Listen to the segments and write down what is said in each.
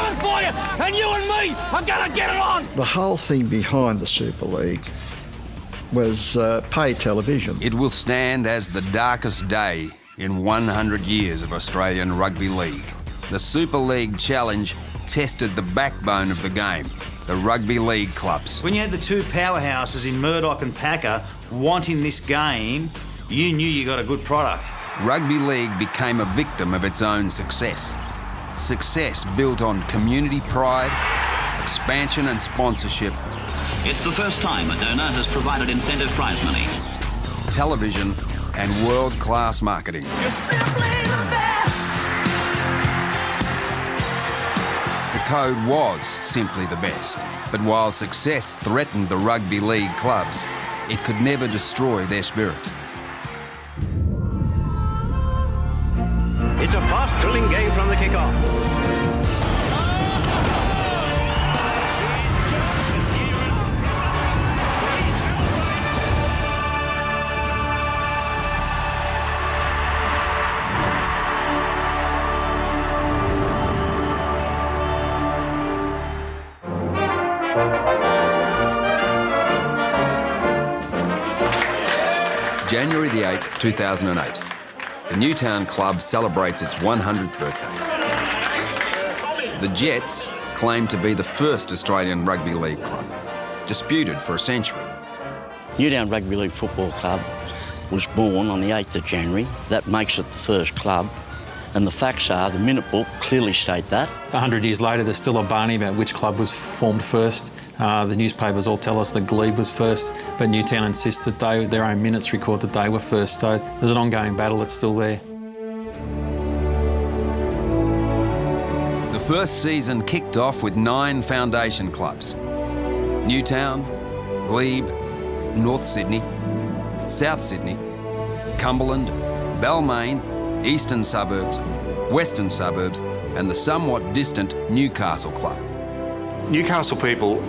on for you, and you and me are going to get it on. The whole thing behind the Super League was pay television. It will stand as the darkest day in 100 years of Australian Rugby League. The Super League Challenge tested the backbone of the game, the rugby league clubs. When you had the two powerhouses in Murdoch and Packer wanting this game, you knew you got a good product. Rugby league became a victim of its own success. Success built on community pride, expansion and sponsorship. It's the first time a donor has provided incentive prize money. Television and world-class marketing. You're simply the best. The code was simply the best. But while success threatened the rugby league clubs, it could never destroy their spirit. It's a fast, thrilling game from the kick-off. January the 8th, 2008. The Newtown club celebrates its 100th birthday. The Jets claim to be the first Australian rugby league club, disputed for a century. Newtown Rugby League Football Club was born on the 8th of January. That makes it the first club. And the facts are, the minute book clearly state that. 100 years later, there's still a barney about which club was formed first. The newspapers all tell us that Glebe was first, but Newtown insists that their own minutes record that they were first. So there's an ongoing battle that's still there. The first season kicked off with 9 foundation clubs. Newtown, Glebe, North Sydney, South Sydney, Cumberland, Balmain, Eastern Suburbs, Western Suburbs, and the somewhat distant Newcastle Club. Newcastle people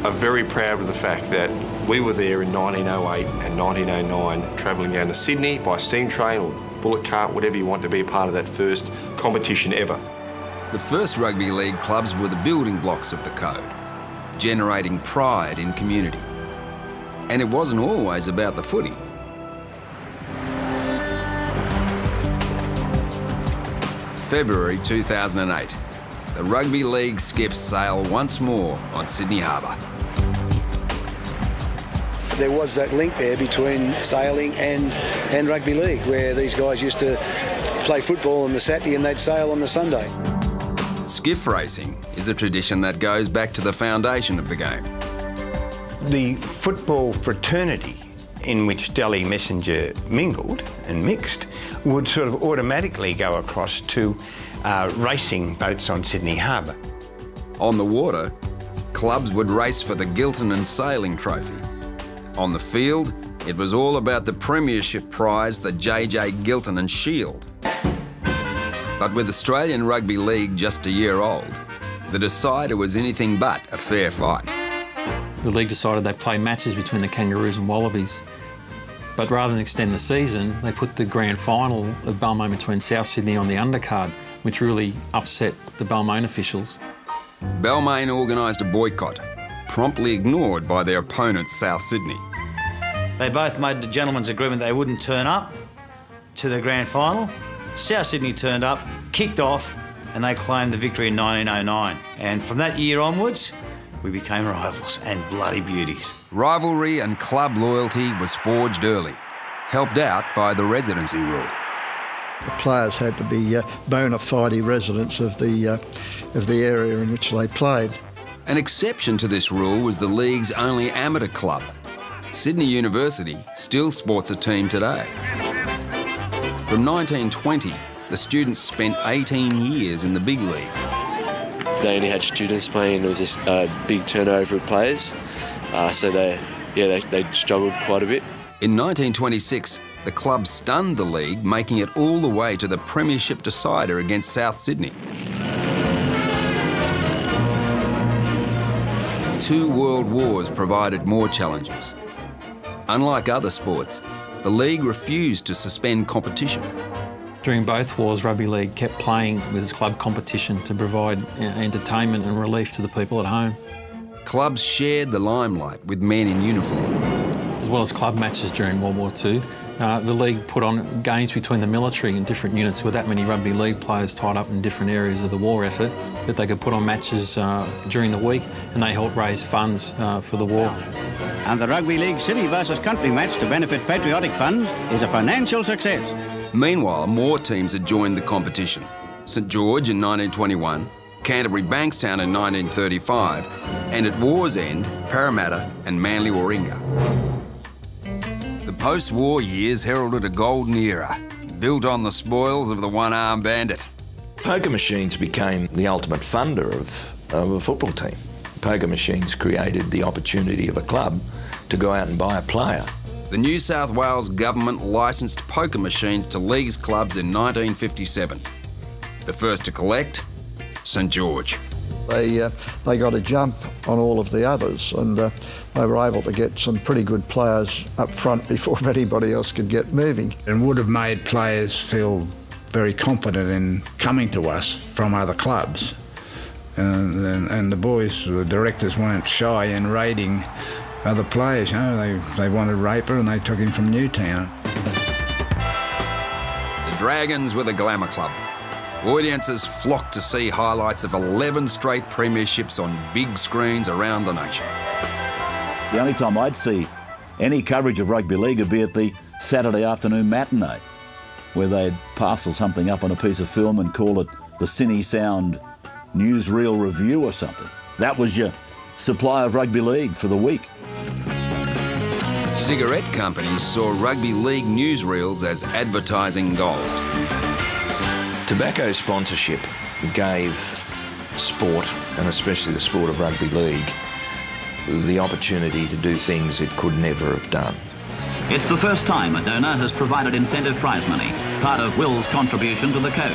are very proud of the fact that we were there in 1908 and 1909, travelling down to Sydney by steam train or bullock cart, whatever you want, to be a part of that first competition ever. The first rugby league clubs were the building blocks of the code, generating pride in community. And it wasn't always about the footy. February 2008. The rugby league skiffs sail once more on Sydney Harbour. There was that link there between sailing and rugby league, where these guys used to play football on the Saturday and they'd sail on the Sunday. Skiff racing is a tradition that goes back to the foundation of the game. The football fraternity in which Delhi Messenger mingled and mixed would sort of automatically go across to racing boats on Sydney Harbour. On the water, clubs would race for the Gilton and Sailing Trophy. On the field, it was all about the premiership prize, the JJ Gilton and Shield. But with Australian Rugby League just a year old, the decider was anything but a fair fight. The league decided they'd play matches between the Kangaroos and Wallabies. But rather than extend the season, they put the grand final of Balmain between South Sydney on the undercard, which really upset the Balmain officials. Balmain organised a boycott, promptly ignored by their opponents, South Sydney. They both made the gentleman's agreement they wouldn't turn up to the grand final. South Sydney turned up, kicked off, and they claimed the victory in 1909. And from that year onwards, we became rivals and bloody beauties. Rivalry and club loyalty was forged early, helped out by the residency rule. The players had to be bona fide residents of the area in which they played. An exception to this rule was the league's only amateur club. Sydney University still sports a team today. From 1920, the students spent 18 years in the big league. They only had students playing, it was just a big turnover of players, so they struggled quite a bit. In 1926, the club stunned the league, making it all the way to the premiership decider against South Sydney. 2 world wars provided more challenges. Unlike other sports, the league refused to suspend competition. During both wars, Rugby League kept playing with its club competition to provide entertainment and relief to the people at home. Clubs shared the limelight with men in uniform. As well as club matches during World War II, the league put on games between the military and different units with that many rugby league players tied up in different areas of the war effort, that they could put on matches during the week, and they helped raise funds for the war. And the Rugby League City versus Country match to benefit patriotic funds is a financial success. Meanwhile, more teams had joined the competition. St George in 1921, Canterbury Bankstown in 1935, and at war's end, Parramatta and Manly Warringah. The post-war years heralded a golden era, built on the spoils of the one-armed bandit. Poker machines became the ultimate funder of a football team. Poker machines created the opportunity of a club to go out and buy a player. The New South Wales government licensed poker machines to leagues clubs in 1957. The first to collect, St George. They got a jump on all of the others, and they were able to get some pretty good players up front before anybody else could get moving. And would have made players feel very confident in coming to us from other clubs. And the boys, the directors, weren't shy in raiding other players. You know, they wanted Raper and they took him from Newtown. The Dragons were the glamour club. Audiences flocked to see highlights of 11 straight premierships on big screens around the nation. The only time I'd see any coverage of rugby league would be at the Saturday afternoon matinee, where they'd parcel something up on a piece of film and call it the Cine Sound Newsreel Review or something. That was your supply of rugby league for the week. Cigarette companies saw rugby league newsreels as advertising gold. Tobacco sponsorship gave sport, and especially the sport of rugby league, the opportunity to do things it could never have done. It's the first time a donor has provided incentive prize money, part of Will's contribution to the code.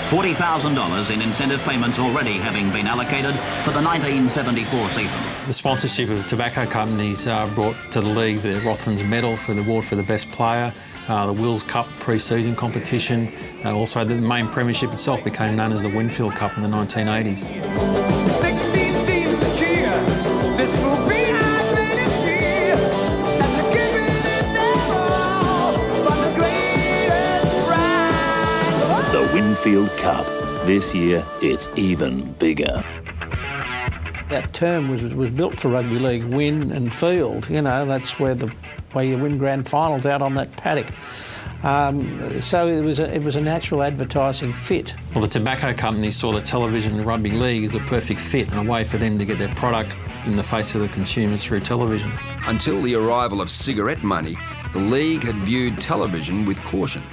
$40,000 in incentive payments already having been allocated for the 1974 season. The sponsorship of tobacco companies brought to the league the Rothmans Medal for the award for the best player, the Wills Cup pre-season competition. Also, the main premiership itself became known as the Winfield Cup in the 1980s. 16 teams to cheer. This will be our latest year. And they're giving it their all for the greatest prize. The Winfield Cup. This year, it's even bigger. That term was built for rugby league, win and field. You know, that's where you win grand finals out on that paddock. So it was a natural advertising fit. Well, the tobacco companies saw the television and rugby league as a perfect fit and a way for them to get their product in the face of the consumers through television. Until the arrival of cigarette money, the league had viewed television with caution.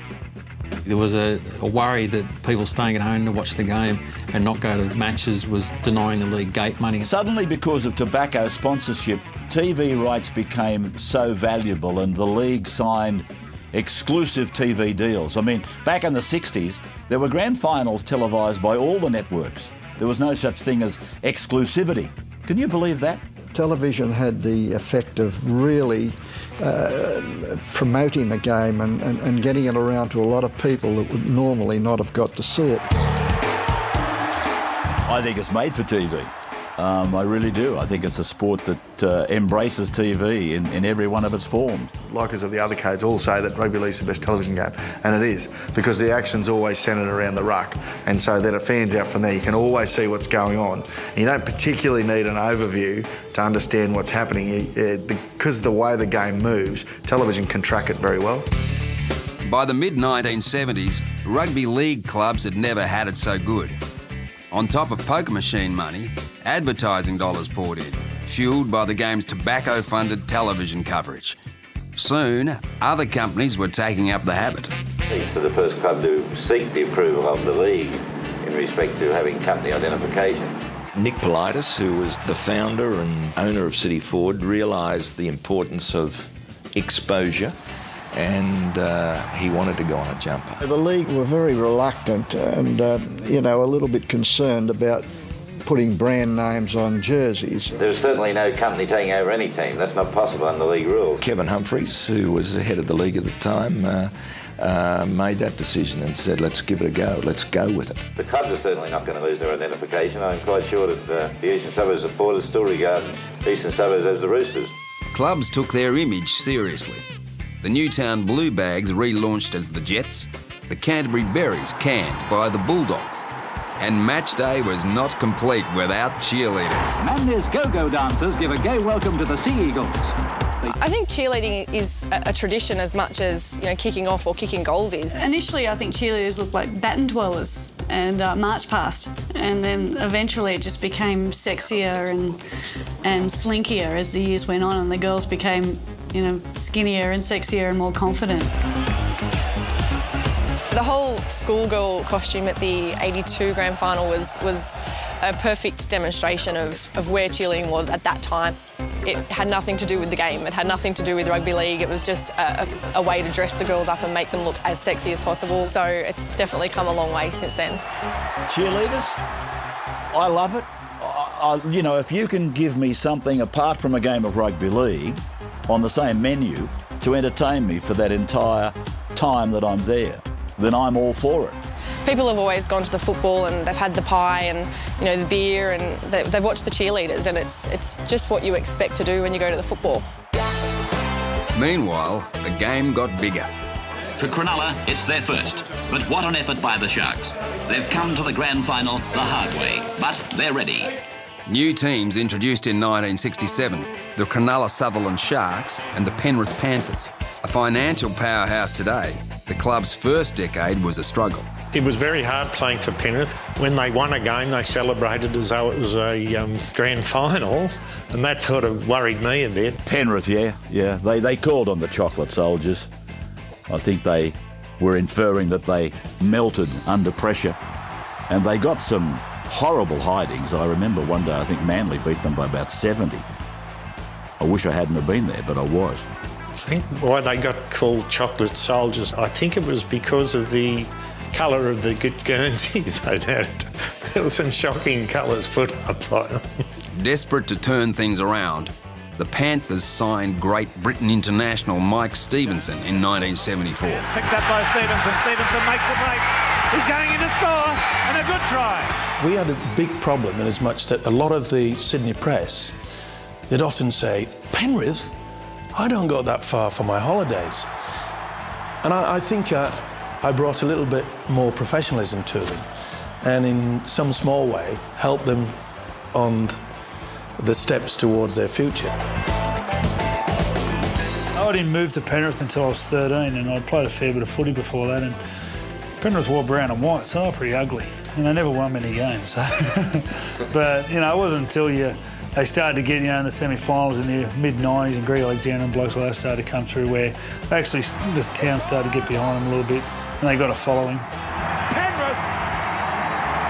There was a worry that people staying at home to watch the game and not go to matches was denying the league gate money. Suddenly, because of tobacco sponsorship, TV rights became so valuable and the league signed exclusive TV deals. I mean, back in the 60s, there were grand finals televised by all the networks. There was no such thing as exclusivity. Can you believe that? Television had the effect of really promoting the game and getting it around to a lot of people that would normally not have got to see it. I think it's made for TV. I really do. I think it's a sport that embraces TV in every one of its forms. Likers of the other codes all say that rugby league's the best television game, and it is, because the action's always centred around the ruck, and so that it fans out from there. You can always see what's going on. And you don't particularly need an overview to understand what's happening. Because of the way the game moves, television can track it very well. By the mid-1970s, rugby league clubs had never had it so good. On top of poker machine money, advertising dollars poured in, fuelled by the game's tobacco-funded television coverage. Soon, other companies were taking up the habit. It's the first club to seek the approval of the league in respect to having company identification. Nick Politis, who was the founder and owner of City Ford, realised the importance of exposure, and he wanted to go on a jumper. The league were very reluctant and, a little bit concerned about putting brand names on jerseys. There's certainly no company taking over any team. That's not possible under league rules. Kevin Humphreys, who was the head of the league at the time, made that decision and said, let's give it a go, let's go with it. The clubs are certainly not going to lose their identification. I'm quite sure that the Eastern Suburbs supporters still regard Eastern Suburbs as the Roosters. Clubs took their image seriously. The Newtown Blue Bags relaunched as the Jets, the Canterbury Berries canned by the Bulldogs, and match day was not complete without cheerleaders. Manly's go-go dancers give a gay welcome to the Sea Eagles. I think cheerleading is a tradition as much as, you know, kicking off or kicking goals is. Initially, I think cheerleaders looked like baton twirlers and march past, and then eventually it just became sexier and slinkier as the years went on, and the girls became, you know, skinnier and sexier and more confident. The whole schoolgirl costume at the 82 grand final was a perfect demonstration of where cheerleading was at that time. It had nothing to do with the game, it had nothing to do with rugby league, it was just a way to dress the girls up and make them look as sexy as possible. So it's definitely come a long way since then. Cheerleaders, I love it. You know, if you can give me something apart from a game of rugby league on the same menu to entertain me for that entire time that I'm there, then I'm all for it. People have always gone to the football and they've had the pie and, you know, the beer, and they've watched the cheerleaders, and it's just what you expect to do when you go to the football. Meanwhile, the game got bigger. For Cronulla, it's their first. But what an effort by the Sharks. They've come to the grand final the hard way, but they're ready. New teams introduced in 1967, the Cronulla Sutherland Sharks and the Penrith Panthers. A financial powerhouse today, the club's first decade was a struggle. It was very hard playing for Penrith. When they won a game, they celebrated as though it was a grand final, and that sort of worried me a bit. Penrith, yeah. They called on the chocolate soldiers. I think they were inferring that they melted under pressure, and they got some horrible hidings. I remember one day, I think Manly beat them by about 70. I wish I hadn't have been there, but I was. I think why they got called chocolate soldiers, I think it was because of the colour of the Guernseys they'd had. There were some shocking colours put up by them. Desperate to turn things around, the Panthers signed Great Britain international Mike Stevenson in 1974. Picked up by Stevenson. Stevenson makes the break. He's going in to score, and a good try. We had a big problem in as much that a lot of the Sydney press, they'd often say, Penrith? I don't go that far for my holidays. And I think I brought a little bit more professionalism to them, and in some small way helped them on the steps towards their future. I didn't move to Penrith until I was 13, and I'd played a fair bit of footy before that, and Penrith wore brown and white, so they were pretty ugly, and they never won many games. So. But, you know, it wasn't until they started to get, you know, in the semi-finals in the mid-90s, and Greg Alexander and blokes like that started to come through, where actually this town started to get behind them a little bit, and they got a following. Penrith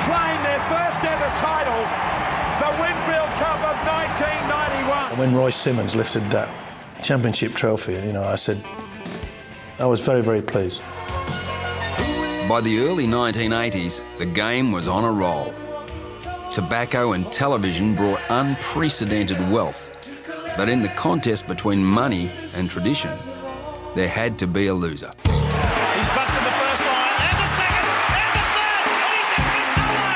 claim their first ever title, the Winfield Cup of 1991. When Roy Simmons lifted that championship trophy, you know, I said, I was very, very pleased. By the early 1980s, the game was on a roll. Tobacco and television brought unprecedented wealth. But in the contest between money and tradition, there had to be a loser. He's busted the first line, and the second, and the third, and he's every solo,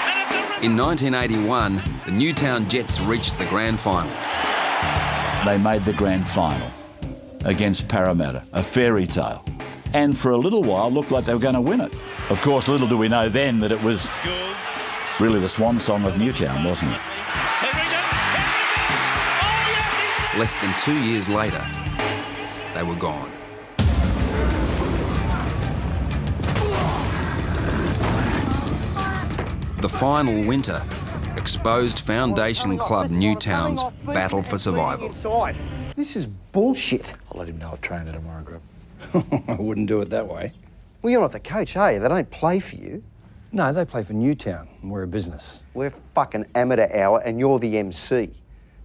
and it's a... In 1981, the Newtown Jets reached the grand final. They made the grand final against Parramatta, a fairy tale. And for a little while looked like they were going to win it. Of course, little do we know then that it was really the swan song of Newtown, wasn't it? Less than 2 years later, they were gone. The final winter exposed foundation club Newtown's battle for survival. This is bullshit. I'll let him know I'll train her tomorrow, Grub. I wouldn't do it that way. Well, you're not the coach, are you? They don't play for you. No, they play for Newtown, and we're a business. We're fucking amateur hour, and you're the MC.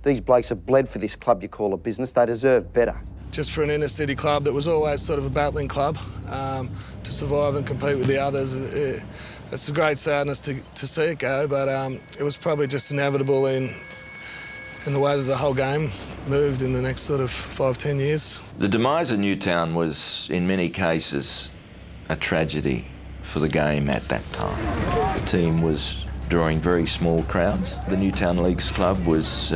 These blokes have bled for this club you call a business. They deserve better. Just for an inner city club that was always sort of a battling club, to survive and compete with the others, it's a great sadness to see it go, but it was probably just inevitable in the way that the whole game moved in the next sort of 5-10 years. The demise of Newtown was, in many cases, a tragedy for the game at that time. The team was drawing very small crowds. The Newtown Leagues Club was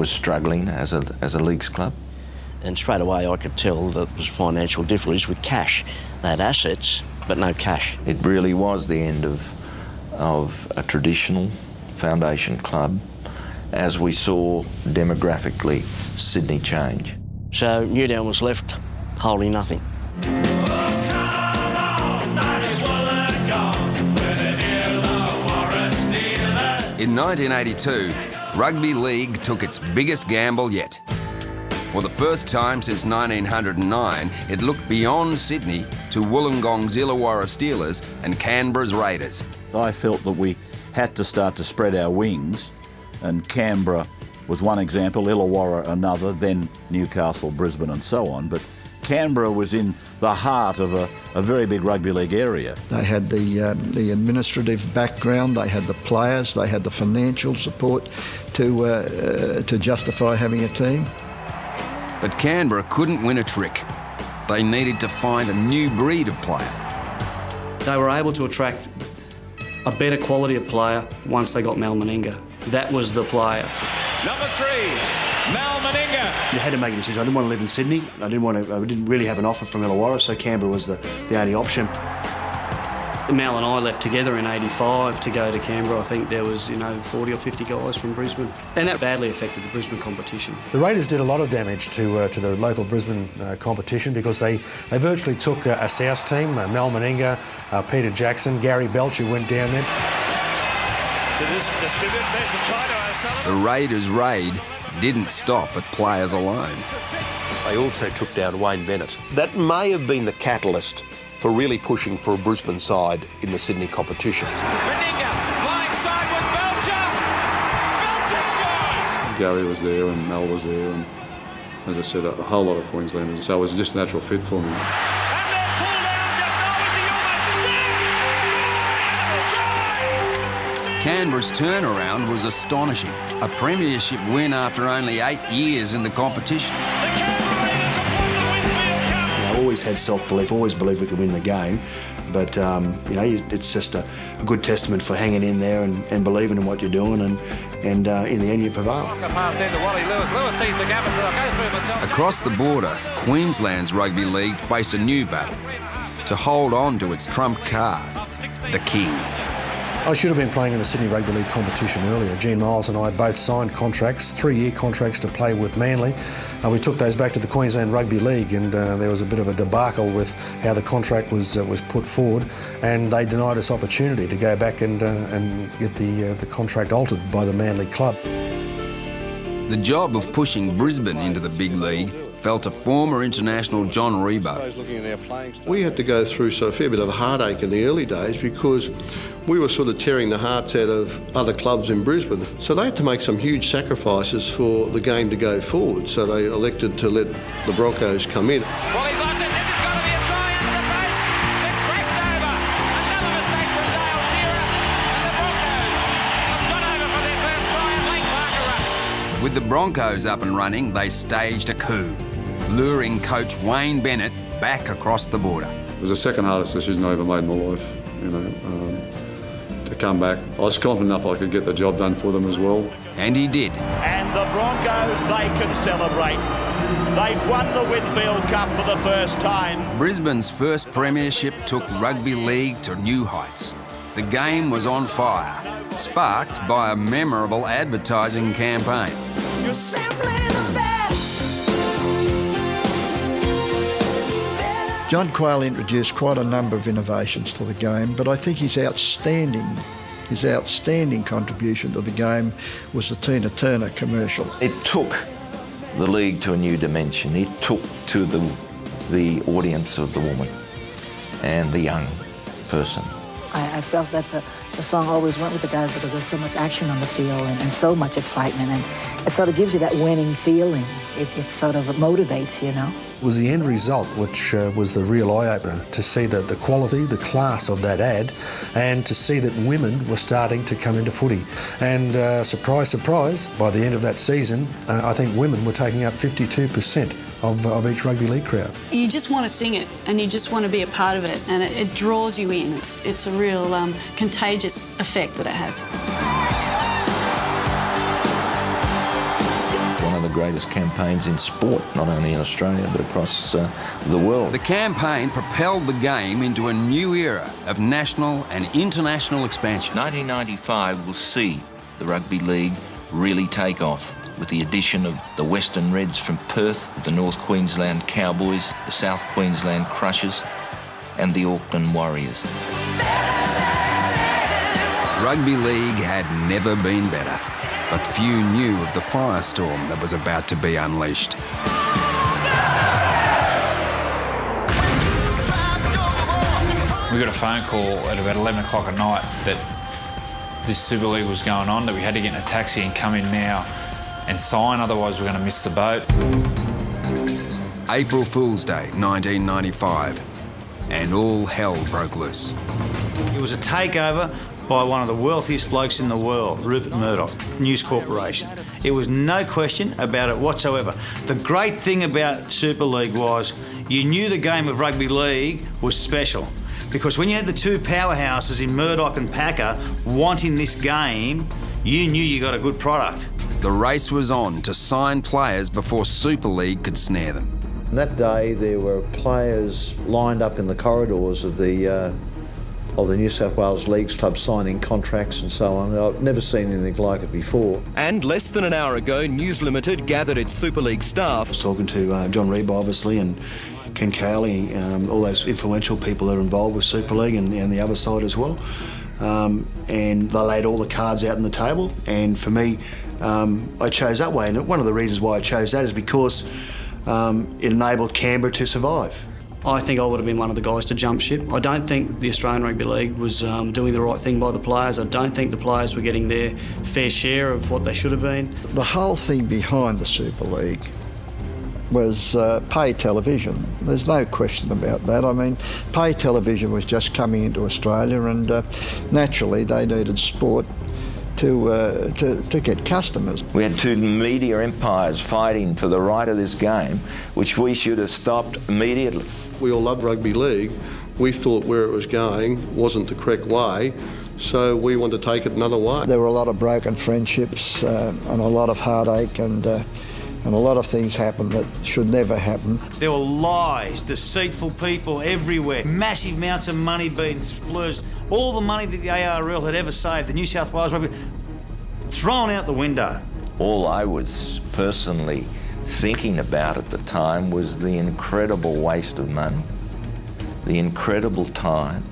struggling as a leagues club. And straight away I could tell that there was financial difficulties with cash. They had assets, but no cash. It really was the end of a traditional foundation club as we saw demographically Sydney change. So Newtown was left holding nothing. In 1982, Rugby League took its biggest gamble yet. For the first time since 1909, it looked beyond Sydney to Wollongong's Illawarra Steelers and Canberra's Raiders. I felt that we had to start to spread our wings, and Canberra was one example, Illawarra another, then Newcastle, Brisbane and so on. But Canberra was in the heart of a very big rugby league area. They had the administrative background, they had the players, they had the financial support to justify having a team. But Canberra couldn't win a trick. They needed to find a new breed of player. They were able to attract a better quality of player once they got Mal Meninga. That was the player. Number 3, Mal Meninga. You had to make a decision. I didn't want to live in Sydney. I didn't really have an offer from Illawarra, so Canberra was the only option. Mal and I left together in '85 to go to Canberra. I think there was, 40 or 50 guys from Brisbane, and that badly affected the Brisbane competition. The Raiders did a lot of damage to the local Brisbane competition because they virtually took a South team, Mal Meninga, Peter Jackson, Gary Belcher went down there. To distribute, there's a try to O'Sullivan. The Raiders' raid didn't stop at players alone. They also took down Wayne Bennett. That may have been the catalyst for really pushing for a Brisbane side in the Sydney competitions. Meninga flying side with Belcher. Belcher scores. Gary was there and Mel was there, and as I said, a whole lot of Queenslanders. So it was just a natural fit for me. Canberra's turnaround was astonishing. A premiership win after only 8 years in the competition. I always had self-belief, always believed we could win the game, but it's just a good testament for hanging in there and believing in what you're doing, and in the end you prevail. Across the border, Queensland's rugby league faced a new battle to hold on to its trump card, the King. I should have been playing in the Sydney Rugby League competition earlier. Gene Miles and I both signed contracts, 3-year contracts to play with Manly. We took those back to the Queensland Rugby League, and there was a bit of a debacle with how the contract was put forward, and they denied us opportunity to go back and get the contract altered by the Manly club. The job of pushing Brisbane into the big league fell to former international John Rebo. We had to go through a fair bit of heartache in the early days because we were sort of tearing the hearts out of other clubs in Brisbane. So they had to make some huge sacrifices for the game to go forward. So they elected to let the Broncos come in. Well, he's lost it. This has got to be a try under the post. They've crashed over. Another mistake from Dale Shearer. And the Broncos have gone over for their first try at late marker rush. With the Broncos up and running, they staged a coup, luring coach Wayne Bennett back across the border. It was the second hardest decision I ever made in my life, to come back. I was confident enough I could get the job done for them as well. And he did. And the Broncos, they can celebrate. They've won the Whitfield Cup for the first time. Brisbane's first premiership took rugby league to new heights. The game was on fire, sparked by a memorable advertising campaign. You're simply the best. John Quayle introduced quite a number of innovations to the game, but I think his outstanding contribution to the game was the Tina Turner commercial. It took the league to a new dimension. It took to the audience of the woman and the young person. I felt that the song always went with the guys because there's so much action on the field and so much excitement, and it sort of gives you that winning feeling. It sort of motivates, It was the end result which was the real eye-opener, to see the quality, the class of that ad, and to see that women were starting to come into footy. And surprise, surprise, by the end of that season, I think women were taking up 52% of each rugby league crowd. You just want to sing it and you just want to be a part of it, and it draws you in. It's a real contagious effect that it has. One of the greatest campaigns in sport, not only in Australia but across the world. The campaign propelled the game into a new era of national and international expansion. 1995 will see the rugby league really take off, with the addition of the Western Reds from Perth, the North Queensland Cowboys, the South Queensland Crushers and the Auckland Warriors. Rugby league had never been better, but few knew of the firestorm that was about to be unleashed. We got a phone call at about 11 o'clock at night that this Super League was going on, that we had to get in a taxi and come in now and sign, otherwise we're going to miss the boat. April Fool's Day, 1995, and all hell broke loose. It was a takeover by one of the wealthiest blokes in the world, Rupert Murdoch, News Corporation. It was no question about it whatsoever. The great thing about Super League was you knew the game of rugby league was special, because when you had the two powerhouses in Murdoch and Packer wanting this game, you knew you got a good product. The race was on to sign players before Super League could snare them. That day there were players lined up in the corridors of the New South Wales Leagues Club signing contracts and so on. I've never seen anything like it before. And less than an hour ago, News Limited gathered its Super League staff. I was talking to John Reeb, obviously, and Ken Cowley, all those influential people that are involved with Super League and the other side as well. And they laid all the cards out on the table, and for me, I chose that way. And one of the reasons why I chose that is because it enabled Canberra to survive. I think I would have been one of the guys to jump ship. I don't think the Australian Rugby League was doing the right thing by the players. I don't think the players were getting their fair share of what they should have been. The whole thing behind the Super League was pay television. There's no question about that. I mean, pay television was just coming into Australia, and naturally they needed sport to get customers. We had two media empires fighting for the right of this game, which we should have stopped immediately. We all loved rugby league. We thought where it was going wasn't the correct way, so we wanted to take it another way. There were a lot of broken friendships and a lot of heartache, and a lot of things happened that should never happen. There were lies, deceitful people everywhere, massive amounts of money being splurged. All the money that the ARL had ever saved, the New South Wales Rugby, thrown out the window. All I was personally thinking about at the time was the incredible waste of money, the incredible time,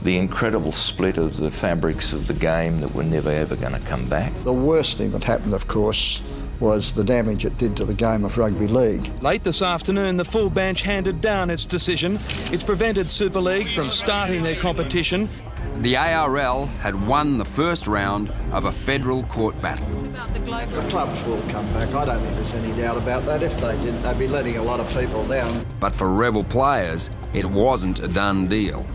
the incredible split of the fabrics of the game that were never ever going to come back. The worst thing that happened, of course, was the damage it did to the game of rugby league. Late this afternoon, the full bench handed down its decision. It's prevented Super League from starting their competition. The ARL had won the first round of a federal court battle. The clubs will come back. I don't think there's any doubt about that. If they didn't, they'd be letting a lot of people down. But for rebel players, it wasn't a done deal.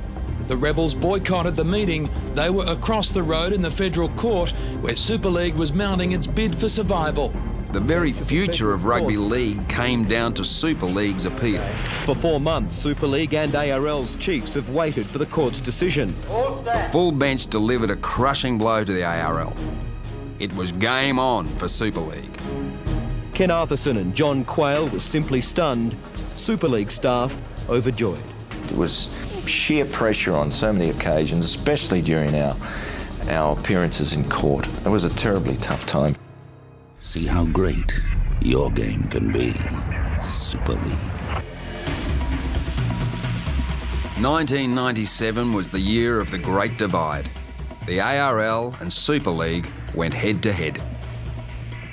The rebels boycotted the meeting. They were across the road in the federal court, where Super League was mounting its bid for survival. The very future of rugby league came down to Super League's appeal. For 4 months, Super League and ARL's chiefs have waited for the court's decision. The full bench delivered a crushing blow to the ARL. It was game on for Super League. Ken Arthurson and John Quayle were simply stunned. Super League staff overjoyed. It was sheer pressure on so many occasions, especially during our appearances in court. It was a terribly tough time. See how great your game can be. Super League. 1997 was the year of the Great Divide. The ARL and Super League went head to head.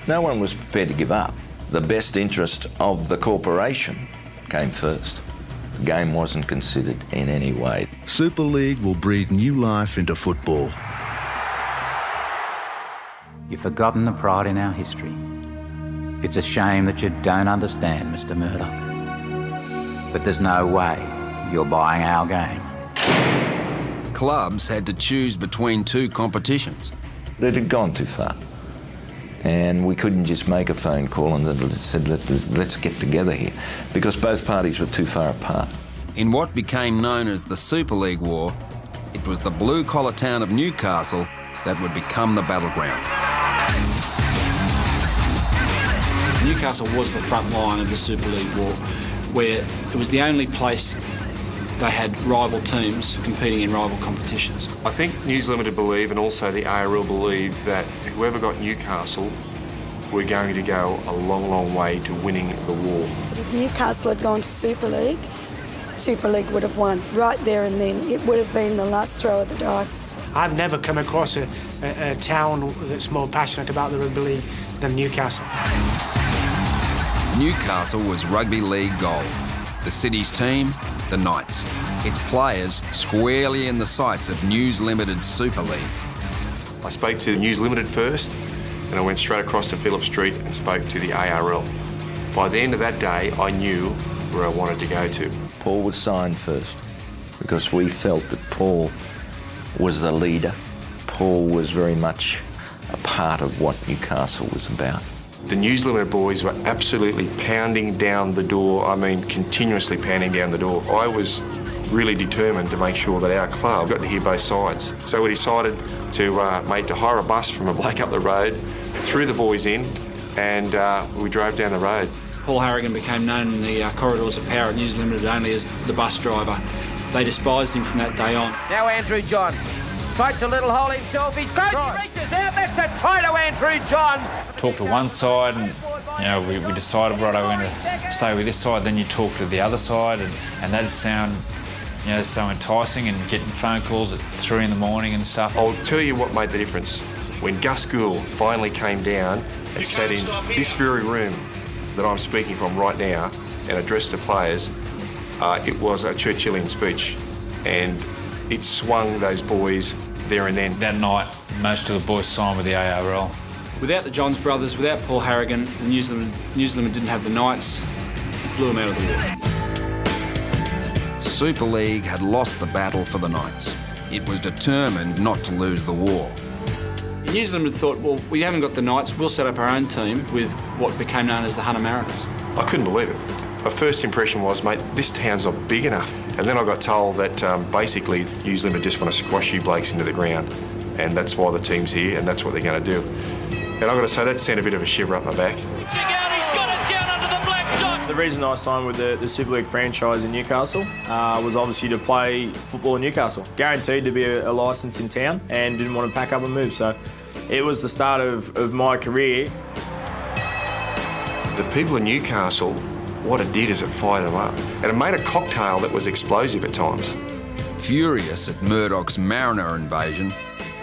No one was prepared to give up. The best interest of the corporation came first. The game wasn't considered in any way. Super League will breathe new life into football. You've forgotten the pride in our history. It's a shame that you don't understand, Mr. Murdoch. But there's no way you're buying our game. Clubs had to choose between two competitions. It had gone too far. And we couldn't just make a phone call and said, let's get together here, because both parties were too far apart. In what became known as the Super League War, it was the blue-collar town of Newcastle that would become the battleground. Newcastle was the front line of the Super League War, where it was the only place they had rival teams competing in rival competitions. I think News Limited believe, and also the ARL believe, that whoever got Newcastle were going to go a long, long way to winning the war. If Newcastle had gone to Super League would have won right there and then. It would have been the last throw of the dice. I've never come across a town that's more passionate about the rugby league than Newcastle. Newcastle was rugby league gold. The city's team, the Knights. Its players squarely in the sights of News Limited Super League. I spoke to News Limited first, and I went straight across to Phillip Street and spoke to the ARL. By the end of that day, I knew where I wanted to go to. Paul was signed first because we felt that Paul was the leader. Paul was very much a part of what Newcastle was about. The News Limited boys were absolutely pounding down the door, I mean continuously pounding down the door. I was really determined to make sure that our club got to hear both sides. So we decided to hire a bus from a bloke up the road, threw the boys in, and we drove down the road. Paul Harrigan became known in the corridors of power at News Limited only as the bus driver. They despised him from that day on. Now Andrew John fights a little hole himself. He's going to reaches out. That's a try to Andrew John. Talk to one side, and we decided, right, we're going to stay with this side. Then you talk to the other side, and that'd sound, so enticing, and getting phone calls at 3 in the morning and stuff. I'll tell you what made the difference. When Gus Gould finally came down and sat in this very room that I'm speaking from right now and addressed the players, it was a Churchillian speech, and it swung those boys there and then. That night, most of the boys signed with the ARL. Without the Johns brothers, without Paul Harrigan, News Limited didn't have the Knights. It blew them out of the war. Super League had lost the battle for the Knights. It was determined not to lose the war. News Limited thought, well, we haven't got the Knights, we'll set up our own team with what became known as the Hunter Mariners. I couldn't believe it. My first impression was, mate, this town's not big enough. And then I got told that basically News Limited just want to squash you blokes into the ground, and that's why the team's here, and that's what they're going to do. And I've got to say, that sent a bit of a shiver up my back. The reason I signed with the Super League franchise in Newcastle was obviously to play football in Newcastle. Guaranteed to be a licence in town, and didn't want to pack up and move. So it was the start of my career. The people in Newcastle, what it did is it fired them up. And it made a cocktail that was explosive at times. Furious at Murdoch's Mariner invasion,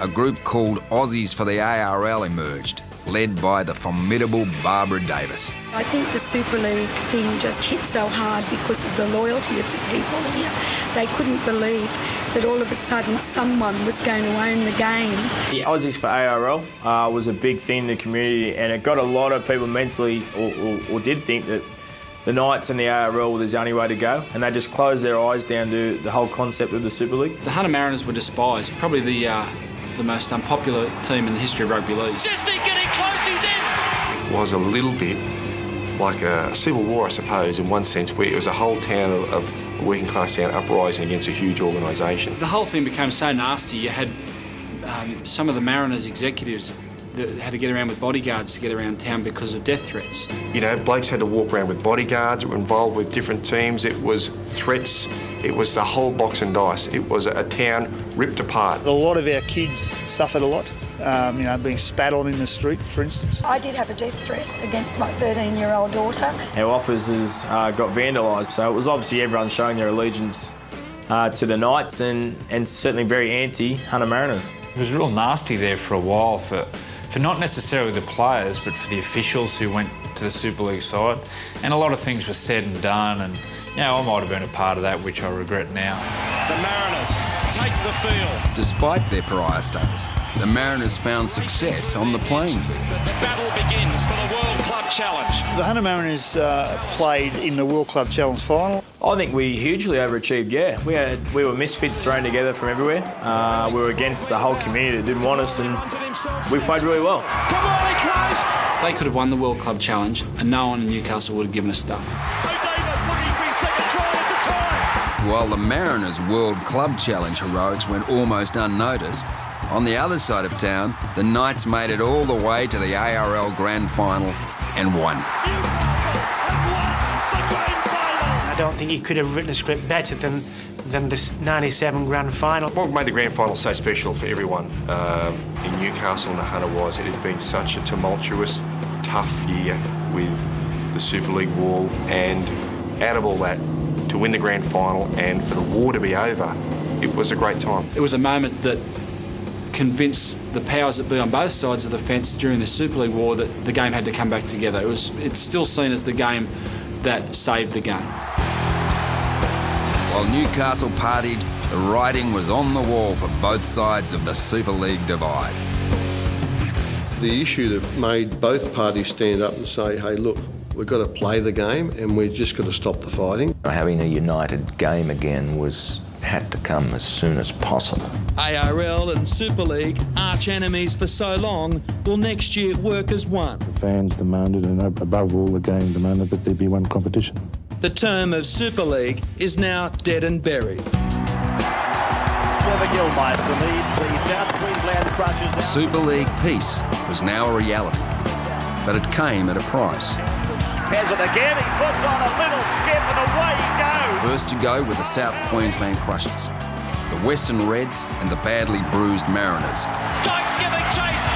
a group called Aussies for the ARL emerged, led by the formidable Barbara Davis. I think the Super League thing just hit so hard because of the loyalty of the people here. They couldn't believe that all of a sudden someone was going to own the game. The Aussies for ARL was a big thing in the community, and it got a lot of people mentally, or did think that the Knights and the ARL were the only way to go, and they just closed their eyes down to the whole concept of the Super League. The Hunter Mariners were despised, probably the most unpopular team in the history of rugby league. Sistine getting close, he's in! It was a little bit like a civil war, I suppose, in one sense, where it was a whole town of a working class town uprising against a huge organisation. The whole thing became so nasty. You had some of the Mariners executives that had to get around with bodyguards to get around town because of death threats. You know, blokes had to walk around with bodyguards that were involved with different teams. It was threats. It was the whole box and dice. It was a town ripped apart. A lot of our kids suffered a lot, being spat on in the street, for instance. I did have a death threat against my 13-year-old daughter. Our offices got vandalised, so it was obviously everyone showing their allegiance to the Knights and certainly very anti-Hunter Mariners. It was real nasty there for a while for not necessarily the players, but for the officials who went to the Super League side. And a lot of things were said and done, and Yeah, I might have been a part of that, which I regret now. The Mariners take the field. Despite their pariah status, the Mariners found success on the playing field. The battle begins for the World Club Challenge. The Hunter Mariners played in the World Club Challenge final. I think we hugely overachieved, yeah. We were misfits thrown together from everywhere. We were against the whole community that didn't want us, and we played really well. Come on, he close! They could have won the World Club Challenge and no one in Newcastle would have given us stuff. While the Mariners' World Club Challenge heroics went almost unnoticed, on the other side of town, the Knights made it all the way to the ARL Grand Final and won. I don't think he could have written a script better than this 97 Grand Final. What made the Grand Final so special for everyone in Newcastle and the Hunter was it had been such a tumultuous, tough year with the Super League War, and out of all that, to win the Grand Final and for the war to be over, it was a great time. It was a moment that convinced the powers that be on both sides of the fence during the Super League War that the game had to come back together. It's still seen as the game that saved the game. While Newcastle partied, the writing was on the wall for both sides of the Super League divide. The issue that made both parties stand up and say, hey, look, we've got to play the game and we've just got to stop the fighting. Having a united game again had to come as soon as possible. ARL and Super League, arch enemies for so long, will next year work as one. The fans demanded, and above all, the game demanded that there be one competition. The term of Super League is now dead and buried. Trevor Gilmeister leads the South Queensland Crushers. Super League peace was now a reality, but it came at a price. Peasant again, he puts on a little skip and away he goes. First to go were the South Queensland Crushers, the Western Reds and the badly bruised Mariners. Dykes giving chase.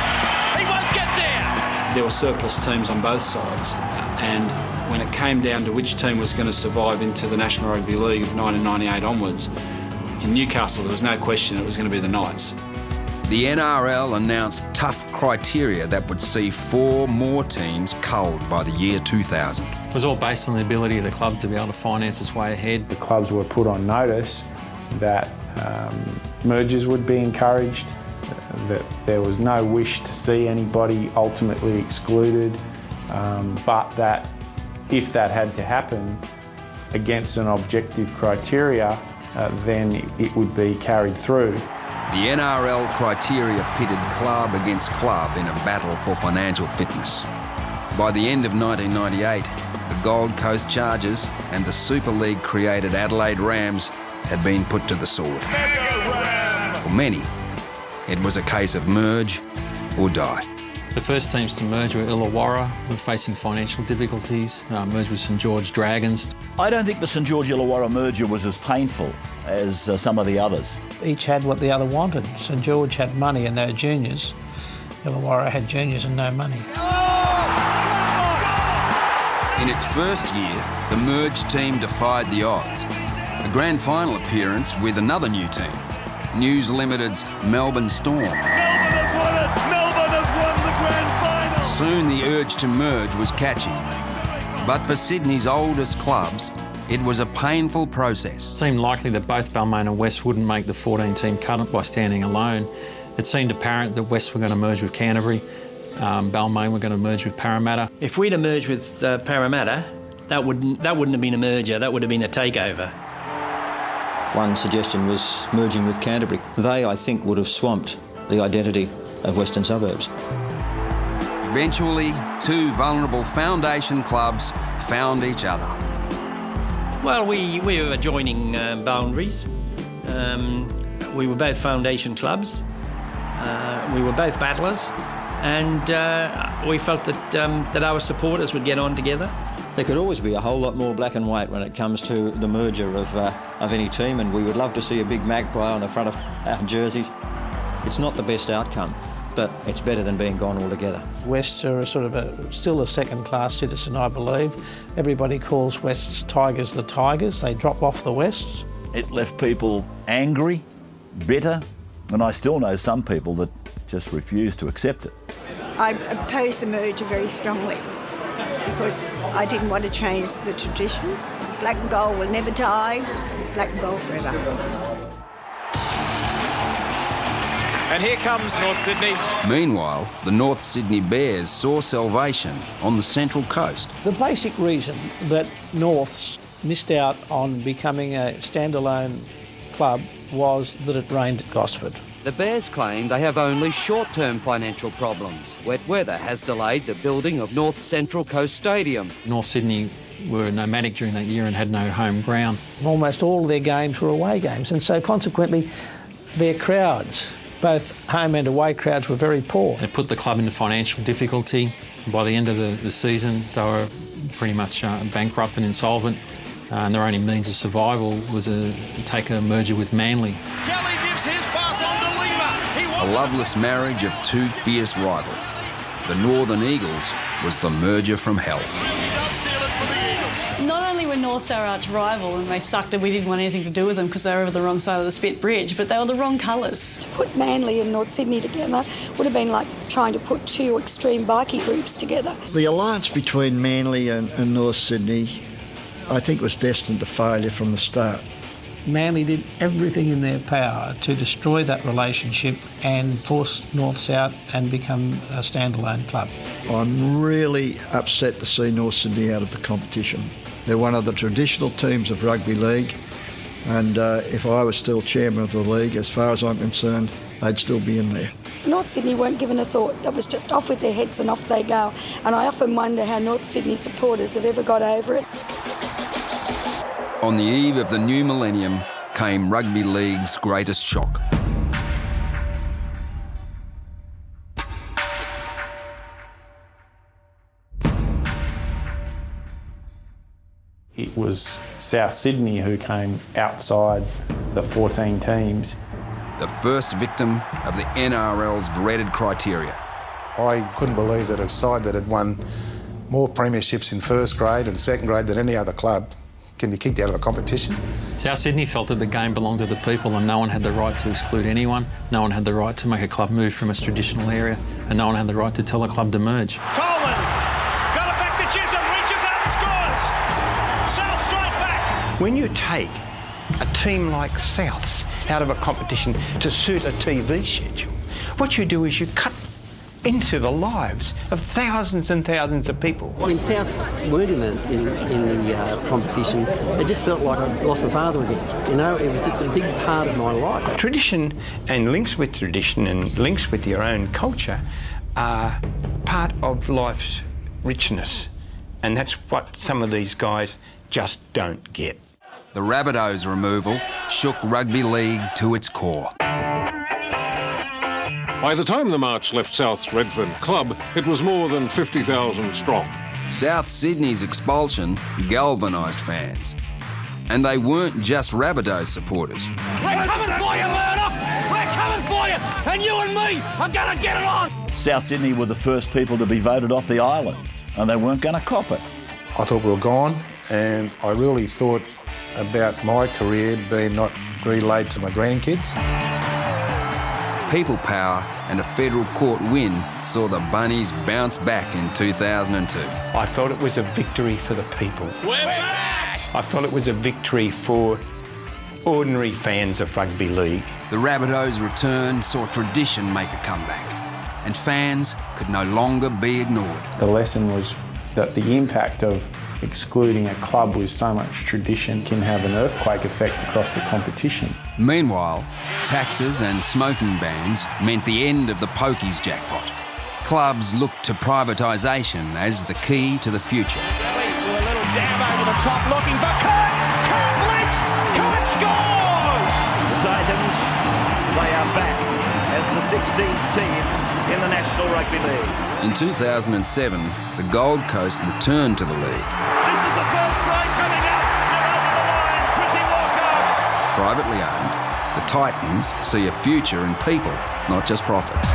He won't get there. There were surplus teams on both sides, and when it came down to which team was going to survive into the National Rugby League of 1998 onwards, in Newcastle there was no question it was going to be the Knights. The NRL announced tough criteria that would see 4 more teams culled by the year 2000. It was all based on the ability of the club to be able to finance its way ahead. The clubs were put on notice that mergers would be encouraged, that there was no wish to see anybody ultimately excluded, but that if that had to happen against an objective criteria, then it would be carried through. The NRL criteria pitted club against club in a battle for financial fitness. By the end of 1998, the Gold Coast Chargers and the Super League created Adelaide Rams had been put to the sword. For many, it was a case of merge or die. The first teams to merge were Illawarra, who were facing financial difficulties, merged with St George Dragons. I don't think the St George Illawarra merger was as painful as some of the others. Each had what the other wanted. St George had money and no juniors. Illawarra had juniors and no money. In its first year, the merged team defied the odds. A grand final appearance with another new team, News Limited's Melbourne Storm. Melbourne have won it! Melbourne have won the grand final! Soon the urge to merge was catching. But for Sydney's oldest clubs, it was a painful process. It seemed likely that both Balmain and West wouldn't make the 14-team cut by standing alone. It seemed apparent that West were going to merge with Canterbury, Balmain were going to merge with Parramatta. If we'd have merged with Parramatta, that wouldn't have been a merger, that would have been a takeover. One suggestion was merging with Canterbury. They, I think, would have swamped the identity of Western Suburbs. Eventually, 2 vulnerable foundation clubs found each other. Well, we were adjoining boundaries. We were both foundation clubs. We were both battlers. And we felt that our supporters would get on together. There could always be a whole lot more black and white when it comes to the merger of any team, and we would love to see a big magpie on the front of our jerseys. It's not the best outcome, but it's better than being gone altogether. West are still a second-class citizen, I believe. Everybody calls West's Tigers the Tigers. They drop off the Wests. It left people angry, bitter, and I still know some people that just refuse to accept it. I oppose the merger very strongly because I didn't want to change the tradition. Black and gold will never die. Black and gold forever. And here comes North Sydney. Meanwhile, the North Sydney Bears saw salvation on the Central Coast. The basic reason that Norths missed out on becoming a standalone club was that it rained at Gosford. The Bears claim they have only short-term financial problems. Wet weather has delayed the building of North Central Coast Stadium. North Sydney were nomadic during that year and had no home ground. Almost all their games were away games, and so consequently their crowds, both home and away crowds, were very poor. It put the club into financial difficulty. By the end of the season, they were pretty much bankrupt and insolvent, and their only means of survival was to take a merger with Manly. Kelly gives his pass on to Lima. A loveless marriage of two fierce rivals. The Northern Eagles was the merger from hell. Not only were Norths our arch rival and they sucked and we didn't want anything to do with them because they were over the wrong side of the Spit Bridge, but they were the wrong colours. To put Manly and North Sydney together would have been like trying to put two extreme bikie groups together. The alliance between Manly and North Sydney, I think, was destined to failure from the start. Manly did everything in their power to destroy that relationship and force Norths out and become a standalone club. I'm really upset to see North Sydney out of the competition. They're one of the traditional teams of rugby league, and if I was still chairman of the league, as far as I'm concerned, they'd still be in there. North Sydney weren't given a thought. That was just off with their heads and off they go. And I often wonder how North Sydney supporters have ever got over it. On the eve of the new millennium came rugby league's greatest shock. It was South Sydney who came outside the 14 teams. The first victim of the NRL's dreaded criteria. I couldn't believe that a side that had won more premierships in first grade and second grade than any other club can be kicked out of a competition. South Sydney felt that the game belonged to the people and no one had the right to exclude anyone, no one had the right to make a club move from its traditional area, and no one had the right to tell a club to merge. Coleman got it back to Chisholm, reaches out and scores. South straight back. When you take a team like Souths out of a competition to suit a TV schedule, what you do is you cut into the lives of thousands and thousands of people. When Souths weren't in the competition, it just felt like I lost my father again. You know, it was just a big part of my life. Tradition and links with tradition and links with your own culture are part of life's richness, and that's what some of these guys just don't get. The Rabbitohs removal shook rugby league to its core. By the time the march left South's Redfern club, it was more than 50,000 strong. South Sydney's expulsion galvanised fans. And they weren't just Rabbitohs supporters. We're coming for you, Murdoch! We're coming for you! And you and me are going to get it on! South Sydney were the first people to be voted off the island, and they weren't going to cop it. I thought we were gone, and I really thought about my career being not relayed to my grandkids. People power and a federal court win saw the Bunnies bounce back in 2002. I felt it was a victory for the people. We're back! I felt it was a victory for ordinary fans of rugby league. The Rabbitohs' return saw tradition make a comeback, and fans could no longer be ignored. The lesson was that the impact of excluding a club with so much tradition can have an earthquake effect across the competition. Meanwhile, taxes and smoking bans meant the end of the pokies jackpot. Clubs looked to privatisation as the key to the future. Kelly with a little dab over the top, looking for Kurt! Kurt leaps! Kurt scores! The Titans, they are back as the 16th team in the National Rugby League. In 2007, the Gold Coast returned to the league. This is the first try coming up. They're over the line. Pretty Walker. Privately owned, the Titans see a future in people, not just profits.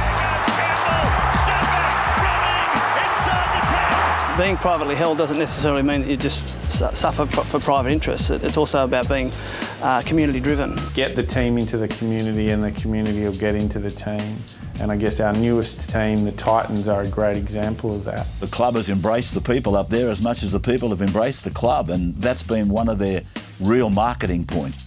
Being privately held doesn't necessarily mean that you just suffer for private interests. It's also about being community driven. Get the team into the community and the community will get into the team. And I guess our newest team, the Titans, are a great example of that. The club has embraced the people up there as much as the people have embraced the club, and that's been one of their real marketing points.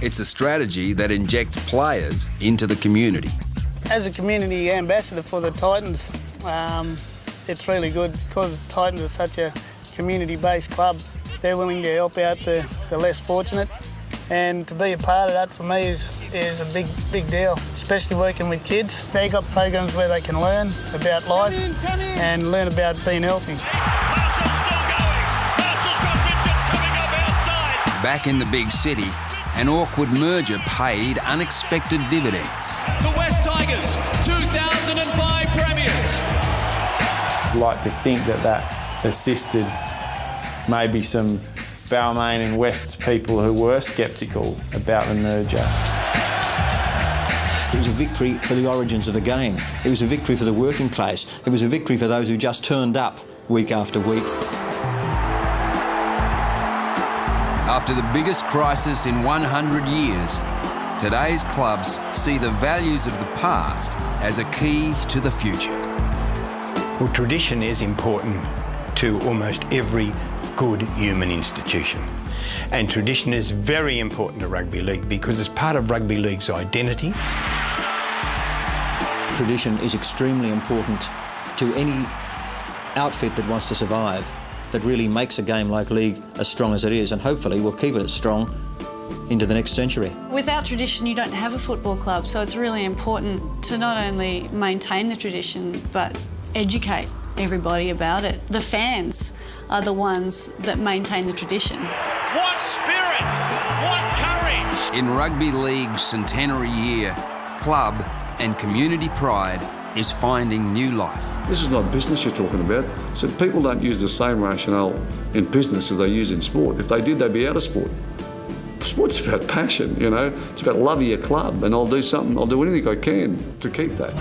It's a strategy that injects players into the community. As a community ambassador for the Titans, it's really good because the Titans are such a community-based club. They're willing to help out the less fortunate, and to be a part of that for me is a big deal, especially working with kids. They've got programs where they can learn about life and learn about being healthy. Back in the big city, an awkward merger paid unexpected dividends. The West Tigers, 2005 premiers. I'd like to think that assisted maybe some Balmain and West's people who were sceptical about the merger. It was a victory for the origins of the game. It was a victory for the working class. It was a victory for those who just turned up week after week. After the biggest crisis in 100 years, today's clubs see the values of the past as a key to the future. Well, tradition is important to almost every good human institution. And tradition is very important to rugby league because it's part of rugby league's identity. Tradition is extremely important to any outfit that wants to survive, that really makes a game like league as strong as it is, and hopefully we'll keep it as strong into the next century. Without tradition, you don't have a football club, so it's really important to not only maintain the tradition, but educate everybody about it. The fans are the ones that maintain the tradition. What spirit! What courage! In rugby league's centenary year, club and community pride is finding new life. This is not business you're talking about. So people don't use the same rationale in business as they use in sport. If they did, they'd be out of sport. Sport's about passion, you know. It's about loving your club, and I'll do anything I can to keep that.